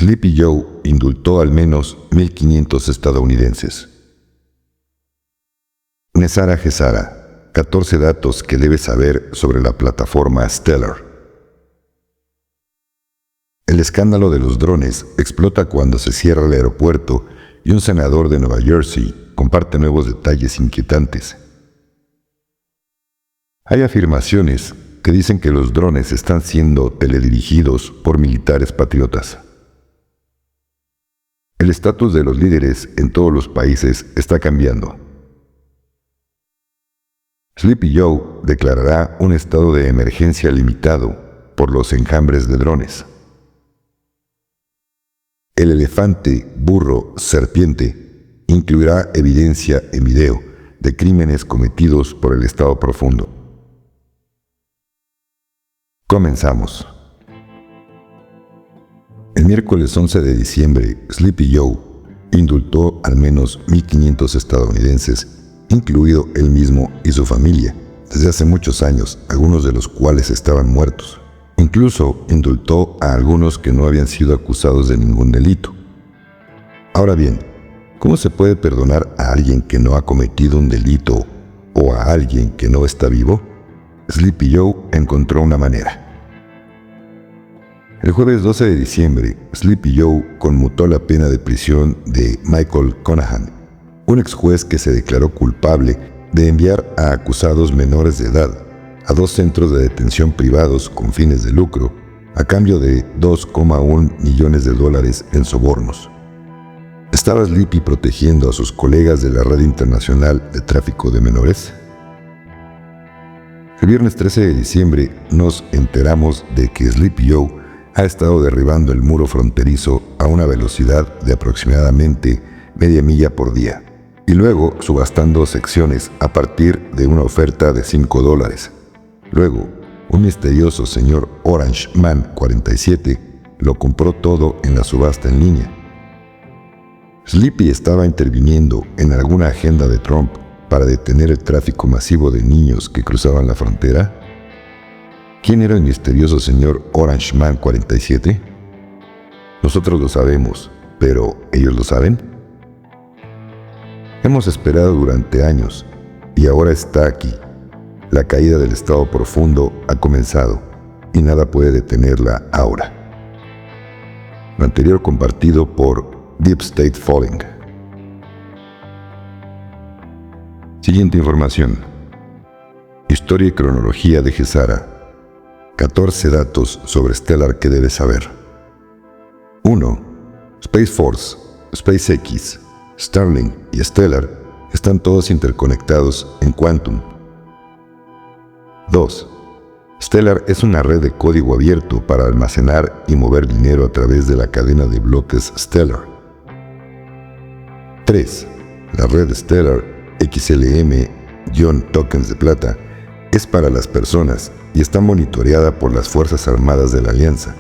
Sleepy Joe indultó al menos 1.500 estadounidenses. Nezara Gesara, 14 datos que debes saber sobre la plataforma Stellar. El escándalo de los drones explota cuando se cierra el aeropuerto y un senador de Nueva Jersey comparte nuevos detalles inquietantes. Hay afirmaciones que dicen que los drones están siendo teledirigidos por militares patriotas. El estatus de los líderes en todos los países está cambiando. Sleepy Joe declarará un estado de emergencia limitado por los enjambres de drones. El elefante, burro, serpiente incluirá evidencia en video de crímenes cometidos por el Estado profundo. Comenzamos. El miércoles 11 de diciembre, Sleepy Joe indultó al menos 1.500 estadounidenses, incluido él mismo y su familia, desde hace muchos años, algunos de los cuales estaban muertos. Incluso indultó a algunos que no habían sido acusados de ningún delito. Ahora bien, ¿cómo se puede perdonar a alguien que no ha cometido un delito o a alguien que no está vivo? Sleepy Joe encontró una manera. El jueves 12 de diciembre, Sleepy Joe conmutó la pena de prisión de Michael Conahan, un ex juez que se declaró culpable de enviar a acusados menores de edad a 2 centros de detención privados con fines de lucro, a cambio de $2,1 millones en sobornos. ¿Estaba Sleepy protegiendo a sus colegas de la Red Internacional de Tráfico de Menores? El viernes 13 de diciembre nos enteramos de que Sleepy Joe ha estado derribando el muro fronterizo a una velocidad de aproximadamente media milla por día, y luego subastando secciones a partir de una oferta de $5. Luego, un misterioso señor Orange Man 47 lo compró todo en la subasta en línea. ¿Sleepy estaba interviniendo en alguna agenda de Trump para detener el tráfico masivo de niños que cruzaban la frontera? ¿Quién era el misterioso señor Orange Man 47? Nosotros lo sabemos, pero ¿ellos lo saben? Hemos esperado durante años y ahora está aquí. La caída del Estado profundo ha comenzado y nada puede detenerla ahora. Lo anterior compartido por Deep State Falling. Siguiente información. Historia y cronología de Gesara. 14 datos sobre Stellar que debes saber. 1. Space Force, SpaceX, Starlink y Stellar están todos interconectados en Quantum. 2. Stellar es una red de código abierto para almacenar y mover dinero a través de la cadena de bloques Stellar. 3. La red Stellar XLM-tokens de plata es para las personas y está monitoreada por las Fuerzas Armadas de la Alianza.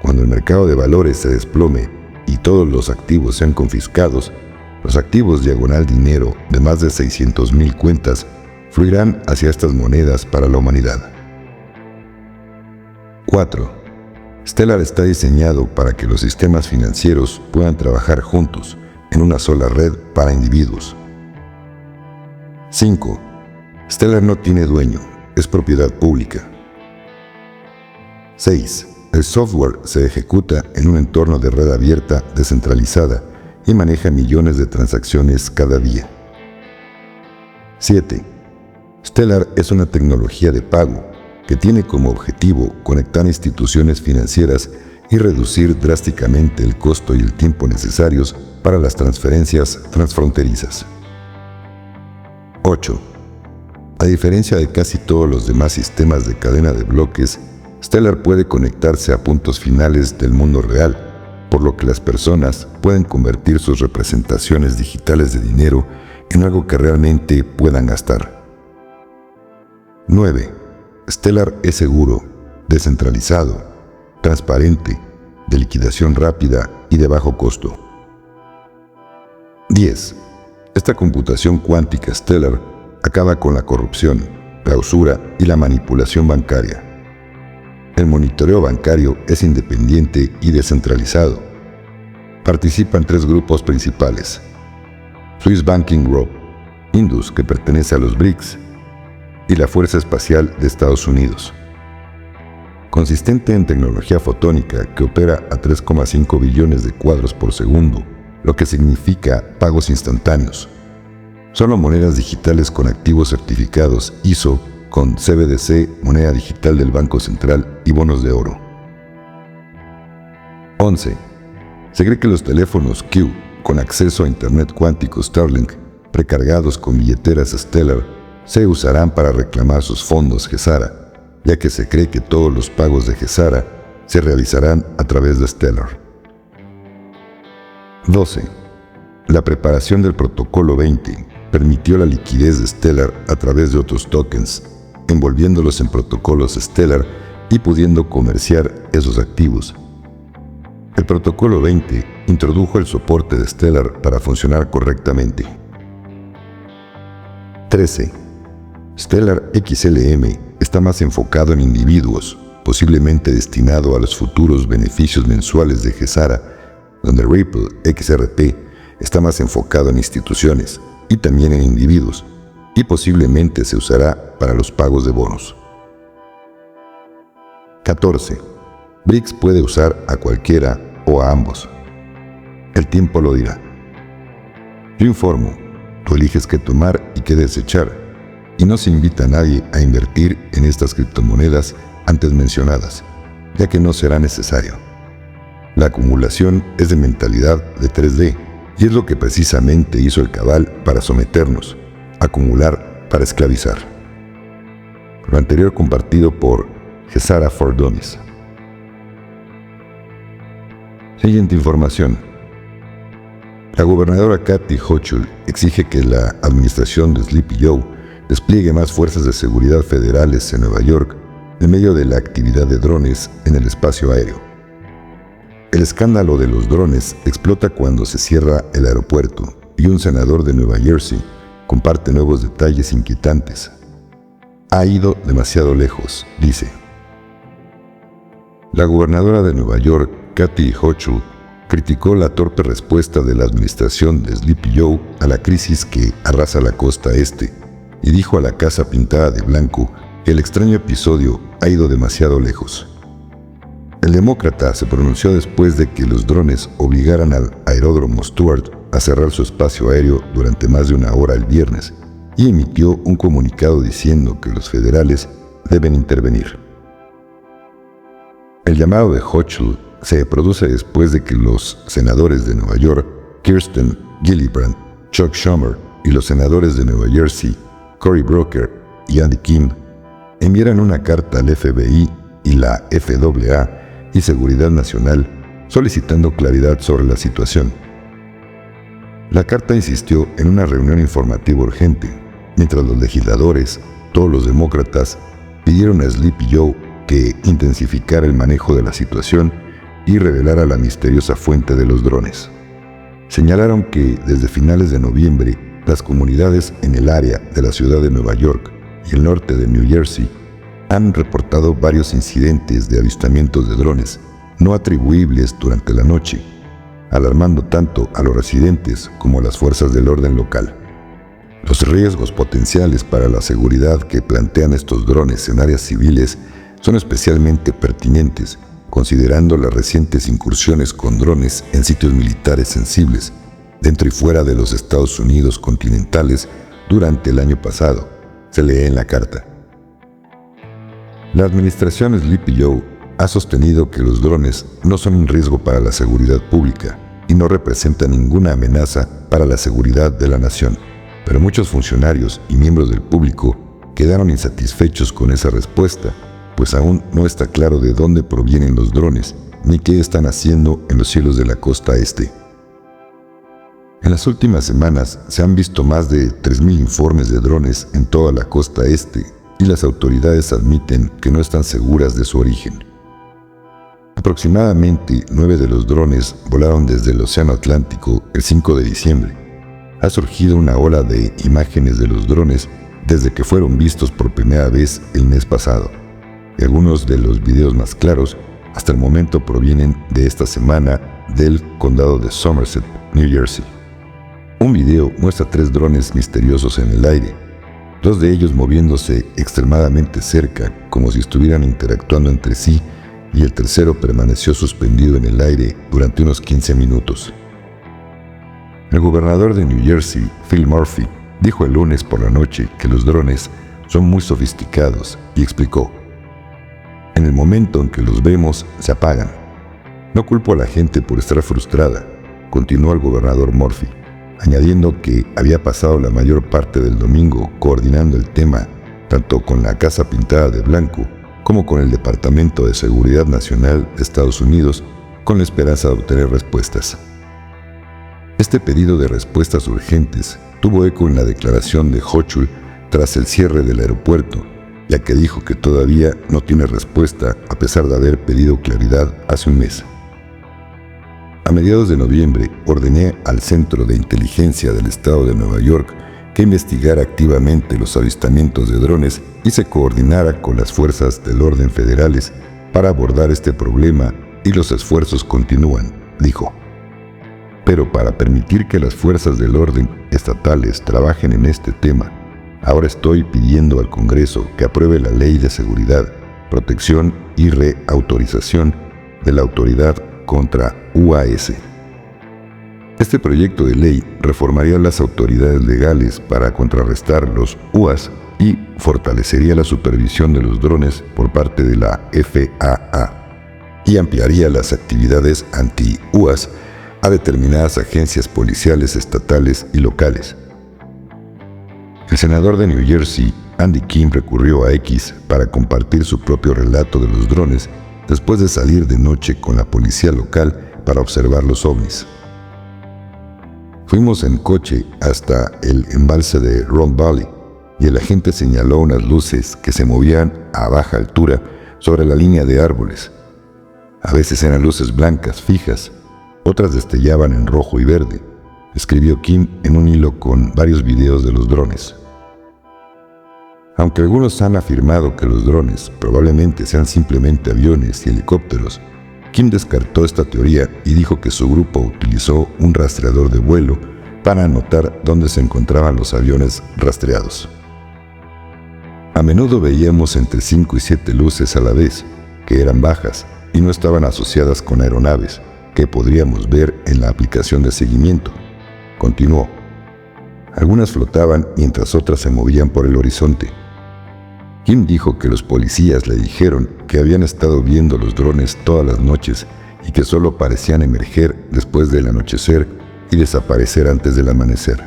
Cuando el mercado de valores se desplome y todos los activos sean confiscados, los activos diagonal dinero de más de 600,000 cuentas fluirán hacia estas monedas para la humanidad. 4. Stellar está diseñado para que los sistemas financieros puedan trabajar juntos en una sola red para individuos. 5. Stellar no tiene dueño, es propiedad pública. 6. El software se ejecuta en un entorno de red abierta descentralizada y maneja millones de transacciones cada día. 7. Stellar es una tecnología de pago que tiene como objetivo conectar instituciones financieras y reducir drásticamente el costo y el tiempo necesarios para las transferencias transfronterizas. 8. A diferencia de casi todos los demás sistemas de cadena de bloques, Stellar puede conectarse a puntos finales del mundo real, por lo que las personas pueden convertir sus representaciones digitales de dinero en algo que realmente puedan gastar. 9. Stellar es seguro, descentralizado, transparente, de liquidación rápida y de bajo costo. 10. Esta computación cuántica Stellar acaba con la corrupción, la usura y la manipulación bancaria. El monitoreo bancario es independiente y descentralizado. Participan 3 grupos principales: Swiss Banking Group, Indus, que pertenece a los BRICS, y la Fuerza Espacial de Estados Unidos. Consistente en tecnología fotónica que opera a 3,5 billones de cuadros por segundo, lo que significa pagos instantáneos. Solo monedas digitales con activos certificados ISO, con CBDC, moneda digital del Banco Central y bonos de oro. 11. Se cree que los teléfonos Q, con acceso a Internet cuántico Starlink, precargados con billeteras Stellar, se usarán para reclamar sus fondos Gesara, ya que se cree que todos los pagos de Gesara se realizarán a través de Stellar. 12. La preparación del protocolo 20 permitió la liquidez de Stellar a través de otros tokens, envolviéndolos en protocolos Stellar y pudiendo comerciar esos activos. El protocolo 20 introdujo el soporte de Stellar para funcionar correctamente. 13. Stellar XLM está más enfocado en individuos, posiblemente destinado a los futuros beneficios mensuales de Gesara, donde Ripple XRP está más enfocado en instituciones y también en individuos, y posiblemente se usará para los pagos de bonos. 14. BRICS puede usar a cualquiera o a ambos. El tiempo lo dirá. Yo informo, tú eliges qué tomar y qué desechar, y no se invita a nadie a invertir en estas criptomonedas antes mencionadas, ya que no será necesario. La acumulación es de mentalidad de 3D, y es lo que precisamente hizo el Cabal para someternos, acumular para esclavizar. Lo anterior compartido por Gesara for Dummies. Siguiente información. La gobernadora Kathy Hochul exige que la administración de Sleepy Joe despliegue más fuerzas de seguridad federales en Nueva York en medio de la actividad de drones en el espacio aéreo. El escándalo de los drones explota cuando se cierra el aeropuerto y un senador de Nueva Jersey comparte nuevos detalles inquietantes. Ha ido demasiado lejos, dice. La gobernadora de Nueva York, Kathy Hochul, criticó la torpe respuesta de la administración de Sleepy Joe a la crisis que arrasa la costa este y dijo a la Casa Pintada de Blanco que el extraño episodio ha ido demasiado lejos. El demócrata se pronunció después de que los drones obligaran al aeródromo Stewart a cerrar su espacio aéreo durante más de una hora el viernes y emitió un comunicado diciendo que los federales deben intervenir. El llamado de Hochul se produce después de que los senadores de Nueva York, Kirsten Gillibrand, Chuck Schumer, y los senadores de Nueva Jersey, Cory Booker y Andy Kim, enviaran una carta al FBI y la FAA y Seguridad Nacional solicitando claridad sobre la situación. La carta insistió en una reunión informativa urgente, mientras los legisladores, todos los demócratas, pidieron a Sleepy Joe que intensificara el manejo de la situación y revelara la misteriosa fuente de los drones. Señalaron que desde finales de noviembre, las comunidades en el área de la ciudad de Nueva York y el norte de New Jersey han reportado varios incidentes de avistamientos de drones no atribuibles durante la noche, alarmando tanto a los residentes como a las fuerzas del orden local. Los riesgos potenciales para la seguridad que plantean estos drones en áreas civiles son especialmente pertinentes, considerando las recientes incursiones con drones en sitios militares sensibles, dentro y fuera de los Estados Unidos continentales durante el año pasado, se lee en la carta. La administración Sleepy Joe ha sostenido que los drones no son un riesgo para la seguridad pública y no representan ninguna amenaza para la seguridad de la nación, pero muchos funcionarios y miembros del público quedaron insatisfechos con esa respuesta, pues aún no está claro de dónde provienen los drones ni qué están haciendo en los cielos de la costa este. En las últimas semanas se han visto más de 3.000 informes de drones en toda la costa este y las autoridades admiten que no están seguras de su origen. Aproximadamente 9 de los drones volaron desde el Océano Atlántico el 5 de diciembre. Ha surgido una ola de imágenes de los drones desde que fueron vistos por primera vez el mes pasado. y algunos de los videos más claros hasta el momento provienen de esta semana del condado de Somerset, New Jersey. Un video muestra 3 drones misteriosos en el aire, 2 de ellos moviéndose extremadamente cerca como si estuvieran interactuando entre sí, y el tercero permaneció suspendido en el aire durante unos 15 minutos. El gobernador de New Jersey, Phil Murphy, dijo el lunes por la noche que los drones son muy sofisticados y explicó: "En el momento en que los vemos, se apagan. No culpo a la gente por estar frustrada", continuó el gobernador Murphy, añadiendo que había pasado la mayor parte del domingo coordinando el tema tanto con la Casa Pintada de Blanco como con el Departamento de Seguridad Nacional de Estados Unidos, con la esperanza de obtener respuestas. Este pedido de respuestas urgentes tuvo eco en la declaración de Hochul tras el cierre del aeropuerto, ya que dijo que todavía no tiene respuesta a pesar de haber pedido claridad hace un mes. A mediados de noviembre, ordené al Centro de Inteligencia del Estado de Nueva York que investigara activamente los avistamientos de drones y se coordinara con las fuerzas del orden federales para abordar este problema, y los esfuerzos continúan, dijo. Pero para permitir que las fuerzas del orden estatales trabajen en este tema, ahora estoy pidiendo al Congreso que apruebe la Ley de Seguridad, Protección y Reautorización de la Autoridad contra UAS. Este proyecto de ley reformaría las autoridades legales para contrarrestar los UAS y fortalecería la supervisión de los drones por parte de la FAA y ampliaría las actividades anti-UAS a determinadas agencias policiales estatales y locales. El senador de New Jersey, Andy Kim, recurrió a X para compartir su propio relato de los drones después de salir de noche con la policía local para observar los ovnis. Fuimos en coche hasta el embalse de Round Valley y el agente señaló unas luces que se movían a baja altura sobre la línea de árboles. A veces eran luces blancas fijas, otras destellaban en rojo y verde, escribió Kim en un hilo con varios videos de los drones. Aunque algunos han afirmado que los drones probablemente sean simplemente aviones y helicópteros, Kim descartó esta teoría y dijo que su grupo utilizó un rastreador de vuelo para anotar dónde se encontraban los aviones rastreados. A menudo veíamos entre 5 y 7 luces a la vez, que eran bajas y no estaban asociadas con aeronaves, que podríamos ver en la aplicación de seguimiento, continuó. Algunas flotaban mientras otras se movían por el horizonte. Kim dijo que los policías le dijeron que habían estado viendo los drones todas las noches y que solo parecían emerger después del anochecer y desaparecer antes del amanecer.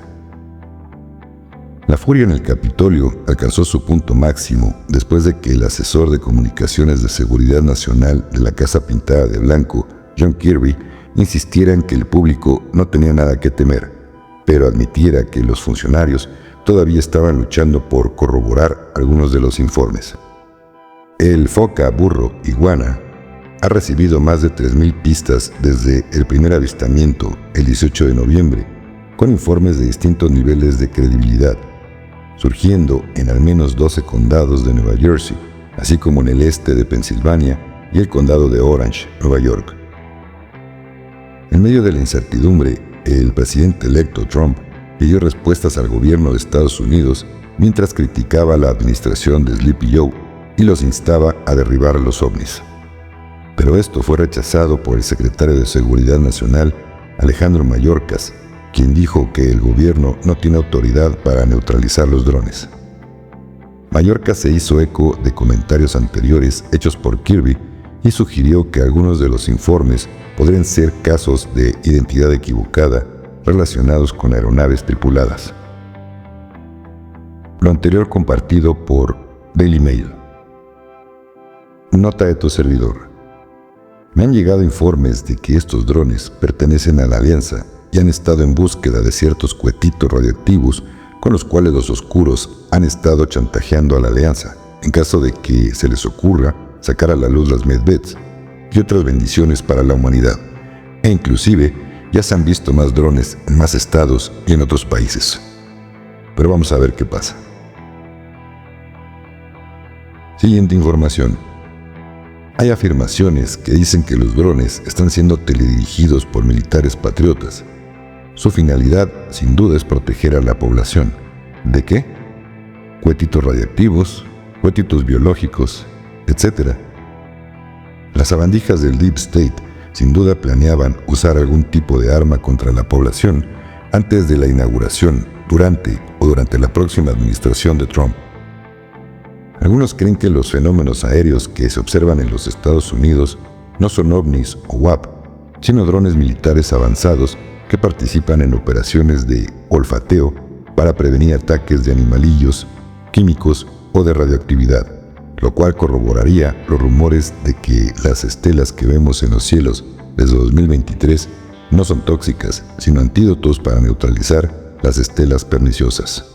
La furia en el Capitolio alcanzó su punto máximo después de que el asesor de comunicaciones de seguridad nacional de la Casa Pintada de Blanco, John Kirby, insistiera en que el público no tenía nada que temer, pero admitiera que los funcionarios todavía estaban luchando por corroborar algunos de los informes. El foca, burro, iguana ha recibido más de 3,000 pistas desde el primer avistamiento, el 18 de noviembre, con informes de distintos niveles de credibilidad, surgiendo en al menos 12 condados de Nueva Jersey, así como en el este de Pensilvania y el condado de Orange, Nueva York. En medio de la incertidumbre, el presidente electo Trump pidió respuestas al gobierno de Estados Unidos mientras criticaba la administración de Sleepy Joe y los instaba a derribar a los ovnis. Pero esto fue rechazado por el secretario de Seguridad Nacional, Alejandro Mayorkas, quien dijo que el gobierno no tiene autoridad para neutralizar los drones. Mayorkas se hizo eco de comentarios anteriores hechos por Kirby y sugirió que algunos de los informes podrían ser casos de identidad equivocada relacionados con aeronaves tripuladas. Lo anterior compartido por Daily Mail. Nota de tu servidor. Me han llegado informes de que estos drones pertenecen a la Alianza y han estado en búsqueda de ciertos cuetitos radioactivos con los cuales los oscuros han estado chantajeando a la Alianza en caso de que se les ocurra sacar a la luz las medbeds y otras bendiciones para la humanidad, e inclusive ya se han visto más drones en más estados y en otros países. Pero vamos a ver qué pasa. Siguiente información. Hay afirmaciones que dicen que los drones están siendo teledirigidos por militares patriotas. Su finalidad, sin duda, es proteger a la población. ¿De qué? Cohetitos radiactivos, cohetitos biológicos, etc. Las sabandijas del Deep State sin duda planeaban usar algún tipo de arma contra la población antes de la inauguración, durante la próxima administración de Trump. Algunos creen que los fenómenos aéreos que se observan en los Estados Unidos no son ovnis o UAP, sino drones militares avanzados que participan en operaciones de olfateo para prevenir ataques de animalillos, químicos o de radioactividad, lo cual corroboraría los rumores de que las estelas que vemos en los cielos desde 2023 no son tóxicas, sino antídotos para neutralizar las estelas perniciosas.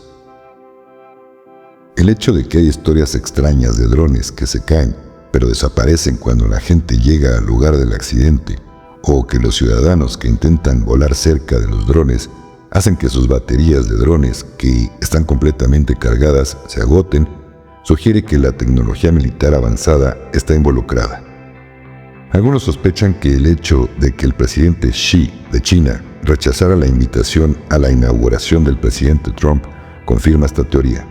El hecho de que hay historias extrañas de drones que se caen, pero desaparecen cuando la gente llega al lugar del accidente, o que los ciudadanos que intentan volar cerca de los drones hacen que sus baterías de drones, que están completamente cargadas, se agoten, sugiere que la tecnología militar avanzada está involucrada. Algunos sospechan que el hecho de que el presidente Xi de China rechazara la invitación a la inauguración del presidente Trump confirma esta teoría.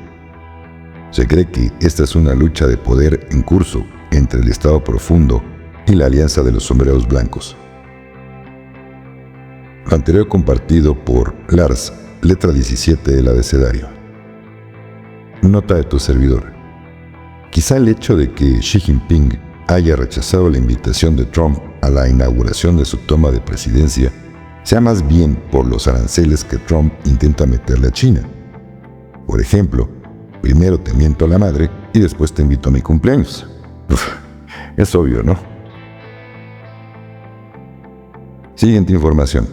Se cree que esta es una lucha de poder en curso entre el Estado Profundo y la Alianza de los Sombreros Blancos. Lo anterior compartido por Lars, letra 17 del abecedario. Nota de tu servidor. Quizá el hecho de que Xi Jinping haya rechazado la invitación de Trump a la inauguración de su toma de presidencia sea más bien por los aranceles que Trump intenta meterle a China. Por ejemplo, primero te miento a la madre y después te invito a mi cumpleaños. Es obvio, ¿no? Siguiente información.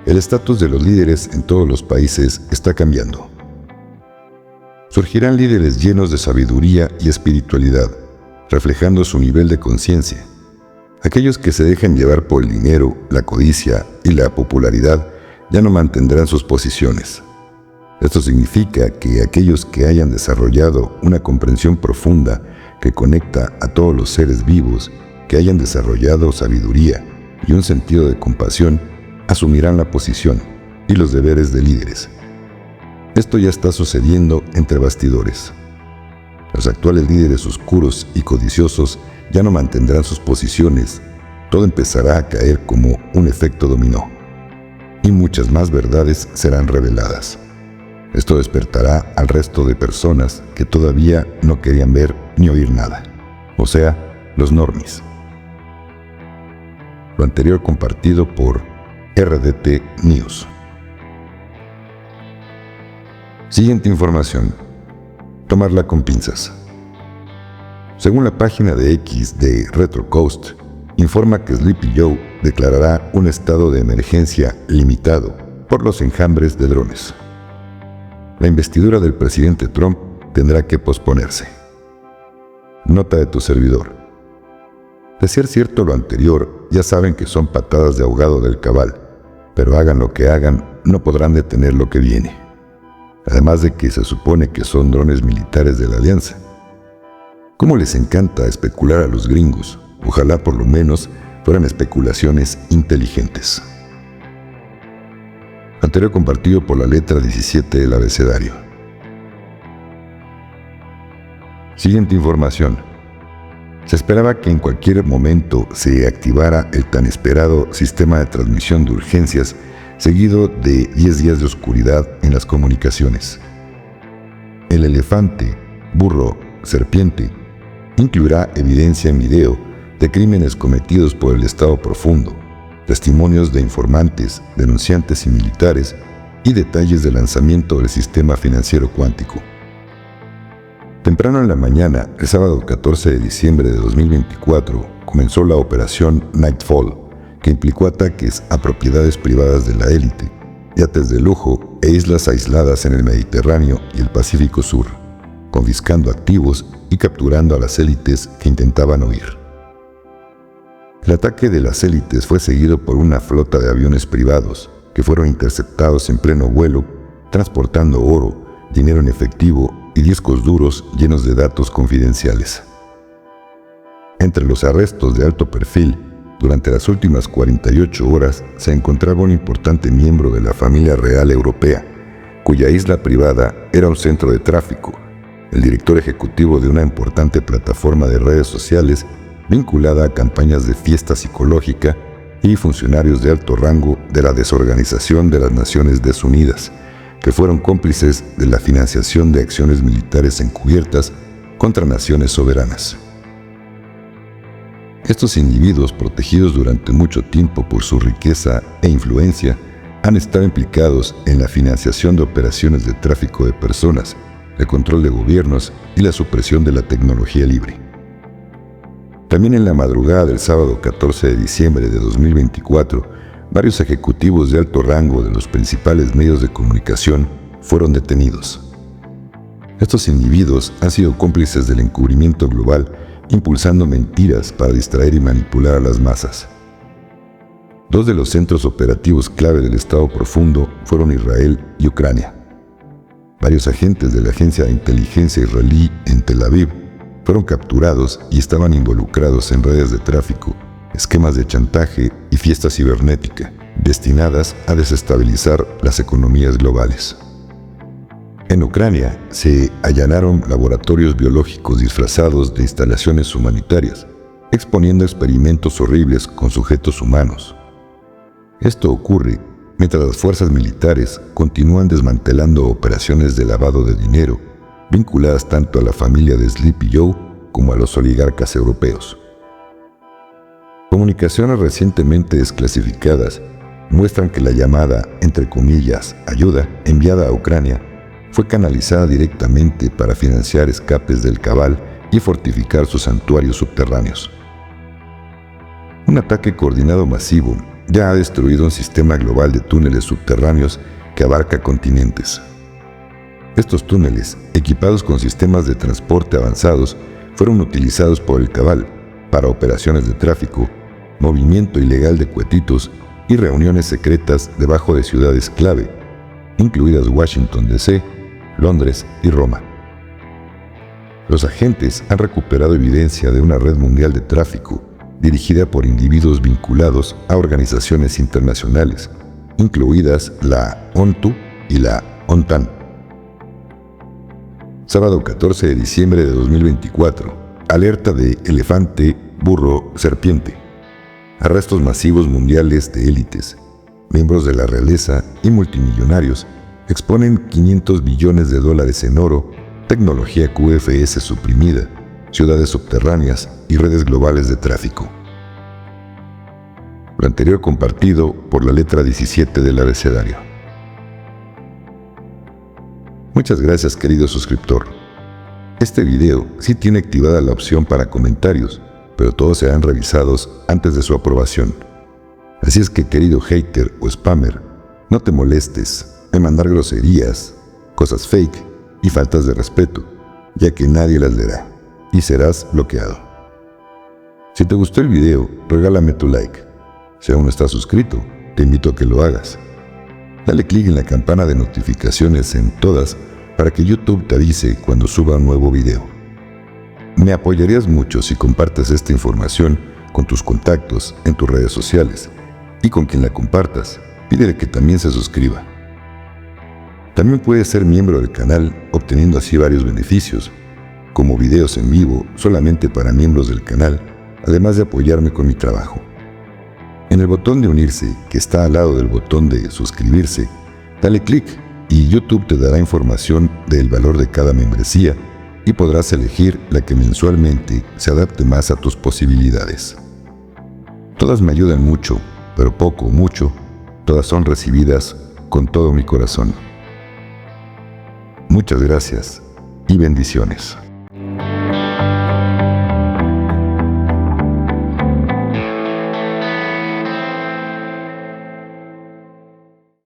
El estatus de los líderes en todos los países está cambiando. Surgirán líderes llenos de sabiduría y espiritualidad, reflejando su nivel de conciencia. Aquellos que se dejan llevar por el dinero, la codicia y la popularidad ya no mantendrán sus posiciones. Esto significa que aquellos que hayan desarrollado una comprensión profunda que conecta a todos los seres vivos, que hayan desarrollado sabiduría y un sentido de compasión, asumirán la posición y los deberes de líderes. Esto ya está sucediendo entre bastidores. Los actuales líderes oscuros y codiciosos ya no mantendrán sus posiciones. Todo empezará a caer como un efecto dominó. Y muchas más verdades serán reveladas. Esto despertará al resto de personas que todavía no querían ver ni oír nada. O sea, los normies. Lo anterior compartido por RDT News. Siguiente información. Tomarla con pinzas. Según la página de X de RetroCoast, informa que Sleepy Joe declarará un estado de emergencia limitado por los enjambres de drones. La investidura del presidente Trump tendrá que posponerse. Nota de tu servidor. De ser cierto lo anterior, ya saben que son patadas de ahogado del cabal, pero hagan lo que hagan, no podrán detener lo que viene. Además de que se supone que son drones militares de la Alianza. ¿Cómo les encanta especular a los gringos? Ojalá por lo menos fueran especulaciones inteligentes. Anterior compartido por la letra 17 del abecedario. Siguiente información. Se esperaba que en cualquier momento se activara el tan esperado sistema de transmisión de urgencias, seguido de 10 días de oscuridad en las comunicaciones. El elefante, burro, serpiente, incluirá evidencia en video de crímenes cometidos por el Estado Profundo, testimonios de informantes, denunciantes y militares, y detalles del lanzamiento del sistema financiero cuántico. Temprano en la mañana, el sábado 14 de diciembre de 2024, comenzó la operación Nightfall, que implicó ataques a propiedades privadas de la élite, yates de lujo e islas aisladas en el Mediterráneo y el Pacífico Sur, confiscando activos y capturando a las élites que intentaban huir. El ataque de las élites fue seguido por una flota de aviones privados que fueron interceptados en pleno vuelo, transportando oro, dinero en efectivo y discos duros llenos de datos confidenciales. Entre los arrestos de alto perfil, durante las últimas 48 horas se encontraba un importante miembro de la familia real europea, cuya isla privada era un centro de tráfico, el director ejecutivo de una importante plataforma de redes sociales vinculada a campañas de fiesta psicológica y funcionarios de alto rango de la Desorganización de las Naciones Desunidas, que fueron cómplices de la financiación de acciones militares encubiertas contra naciones soberanas. Estos individuos, protegidos durante mucho tiempo por su riqueza e influencia, han estado implicados en la financiación de operaciones de tráfico de personas, el control de gobiernos y la supresión de la tecnología libre. También en la madrugada del sábado 14 de diciembre de 2024, varios ejecutivos de alto rango de los principales medios de comunicación fueron detenidos. Estos individuos han sido cómplices del encubrimiento global, impulsando mentiras para distraer y manipular a las masas. Dos de los centros operativos clave del Estado Profundo fueron Israel y Ucrania. Varios agentes de la agencia de inteligencia israelí en Tel Aviv fueron capturados y estaban involucrados en redes de tráfico, esquemas de chantaje y fiesta cibernética, destinadas a desestabilizar las economías globales. En Ucrania se allanaron laboratorios biológicos disfrazados de instalaciones humanitarias, exponiendo experimentos horribles con sujetos humanos. Esto ocurre mientras las fuerzas militares continúan desmantelando operaciones de lavado de dinero vinculadas tanto a la familia de Sleepy Joe como a los oligarcas europeos. Comunicaciones recientemente desclasificadas muestran que la llamada, entre comillas, ayuda enviada a Ucrania fue canalizada directamente para financiar escapes del Cabal y fortificar sus santuarios subterráneos. Un ataque coordinado masivo ya ha destruido un sistema global de túneles subterráneos que abarca continentes. Estos túneles, equipados con sistemas de transporte avanzados, fueron utilizados por el Cabal para operaciones de tráfico, movimiento ilegal de cuetitos y reuniones secretas debajo de ciudades clave, incluidas Washington D.C., Londres y Roma. Los agentes han recuperado evidencia de una red mundial de tráfico dirigida por individuos vinculados a organizaciones internacionales, incluidas la ONU y la ONTAN. Sábado 14 de diciembre de 2024. Alerta de elefante, burro, serpiente. Arrestos masivos mundiales de élites, miembros de la realeza y multimillonarios exponen $500 billones en oro, tecnología QFS suprimida, ciudades subterráneas y redes globales de tráfico. Lo anterior compartido por la letra 17 del abecedario. Muchas gracias, querido suscriptor. Este video sí tiene activada la opción para comentarios, pero todos serán revisados antes de su aprobación. Así es que, querido hater o spammer, no te molestes en mandar groserías, cosas fake y faltas de respeto, ya que nadie las leerá y serás bloqueado. Si te gustó el video, regálame tu like. Si aún no estás suscrito, te invito a que lo hagas. Dale clic en la campana de notificaciones en todas para que YouTube te avise cuando suba un nuevo video. Me apoyarías mucho si compartes esta información con tus contactos en tus redes sociales y con quien la compartas, pídele que también se suscriba. También puedes ser miembro del canal obteniendo así varios beneficios, como videos en vivo solamente para miembros del canal, además de apoyarme con mi trabajo. En el botón de unirse, que está al lado del botón de suscribirse, dale clic y YouTube te dará información del valor de cada membresía y podrás elegir la que mensualmente se adapte más a tus posibilidades. Todas me ayudan mucho, pero poco o mucho, todas son recibidas con todo mi corazón. Muchas gracias y bendiciones.